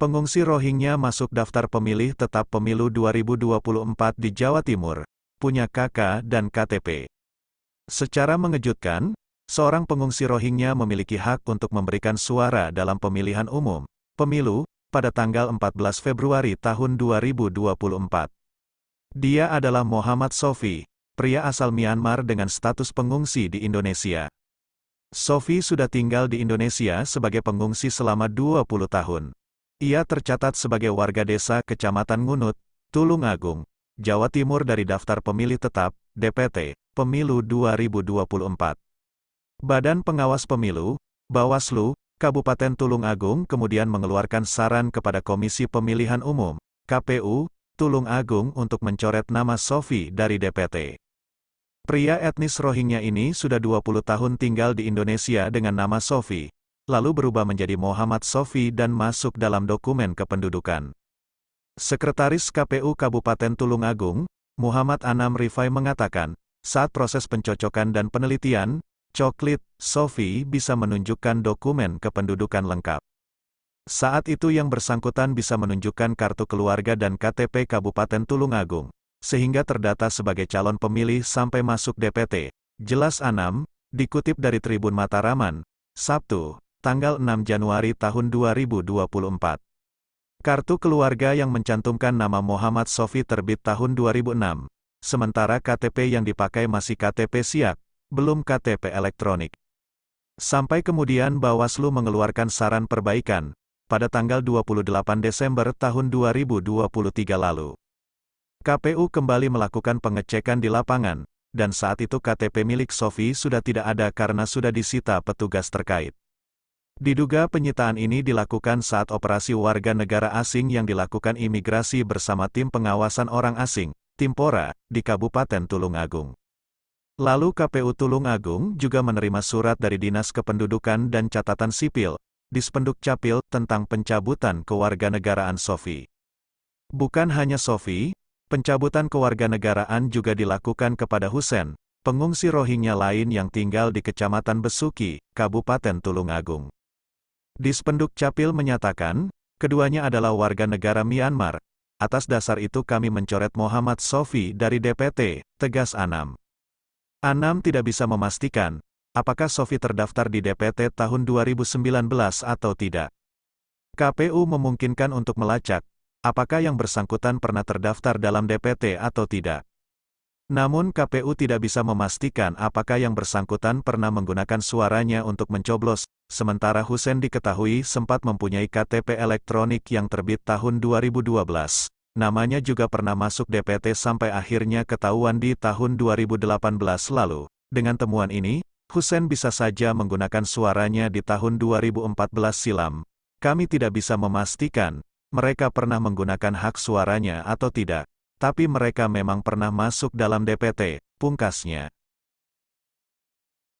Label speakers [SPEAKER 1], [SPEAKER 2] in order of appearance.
[SPEAKER 1] Pengungsi Rohingya masuk daftar pemilih tetap pemilu 2024 di Jawa Timur, punya KK dan KTP. Secara mengejutkan, seorang pengungsi Rohingya memiliki hak untuk memberikan suara dalam pemilihan umum, pemilu, pada tanggal 14 Februari tahun 2024. Dia adalah Muhammad Sofi, pria asal Myanmar dengan status pengungsi di Indonesia. Sofi sudah tinggal di Indonesia sebagai pengungsi selama 20 tahun. Ia tercatat sebagai warga desa Kecamatan Ngunut, Tulungagung, Jawa Timur dari daftar pemilih tetap, DPT, Pemilu 2024. Badan Pengawas Pemilu, Bawaslu, Kabupaten Tulungagung kemudian mengeluarkan saran kepada Komisi Pemilihan Umum, KPU, Tulungagung untuk mencoret nama Sofi dari DPT. Pria etnis Rohingya ini sudah 20 tahun tinggal di Indonesia dengan nama Sofi, lalu berubah menjadi Muhammad Sofi dan masuk dalam dokumen kependudukan. Sekretaris KPU Kabupaten Tulungagung, Muhammad Anam Rifai mengatakan, saat proses pencocokan dan penelitian, Coklit, Sofi bisa menunjukkan dokumen kependudukan lengkap. Saat itu yang bersangkutan bisa menunjukkan kartu keluarga dan KTP Kabupaten Tulungagung, sehingga terdata sebagai calon pemilih sampai masuk DPT, jelas Anam, dikutip dari Tribun Mataraman, Sabtu, tanggal 6 Januari tahun 2024. Kartu keluarga yang mencantumkan nama Muhammad Sofi terbit tahun 2006, sementara KTP yang dipakai masih KTP siap, belum KTP elektronik. Sampai kemudian Bawaslu mengeluarkan saran perbaikan, pada tanggal 28 Desember tahun 2023 lalu. KPU kembali melakukan pengecekan di lapangan, dan saat itu KTP milik Sofi sudah tidak ada karena sudah disita petugas terkait. Diduga penyitaan ini dilakukan saat operasi warga negara asing yang dilakukan imigrasi bersama tim pengawasan orang asing, Timpora, di Kabupaten Tulungagung. Lalu KPU Tulungagung juga menerima surat dari Dinas Kependudukan dan Catatan Sipil, Dispenduk Capil, tentang pencabutan kewarganegaraan Sofi. Bukan hanya Sofi, pencabutan kewarganegaraan juga dilakukan kepada Husen, pengungsi Rohingya lain yang tinggal di Kecamatan Besuki, Kabupaten Tulungagung. Dispenduk Capil menyatakan, keduanya adalah warga negara Myanmar. Atas dasar itu kami mencoret Muhammad Sofi dari DPT, tegas Anam. Anam tidak bisa memastikan, apakah Sofi terdaftar di DPT tahun 2019 atau tidak. KPU memungkinkan untuk melacak, apakah yang bersangkutan pernah terdaftar dalam DPT atau tidak. Namun KPU tidak bisa memastikan apakah yang bersangkutan pernah menggunakan suaranya untuk mencoblos, sementara Husen diketahui sempat mempunyai KTP elektronik yang terbit tahun 2012. Namanya juga pernah masuk DPT sampai akhirnya ketahuan di tahun 2018 lalu. Dengan temuan ini, Husen bisa saja menggunakan suaranya di tahun 2014 silam. Kami tidak bisa memastikan, mereka pernah menggunakan hak suaranya atau tidak. Tapi mereka memang pernah masuk dalam DPT, pungkasnya.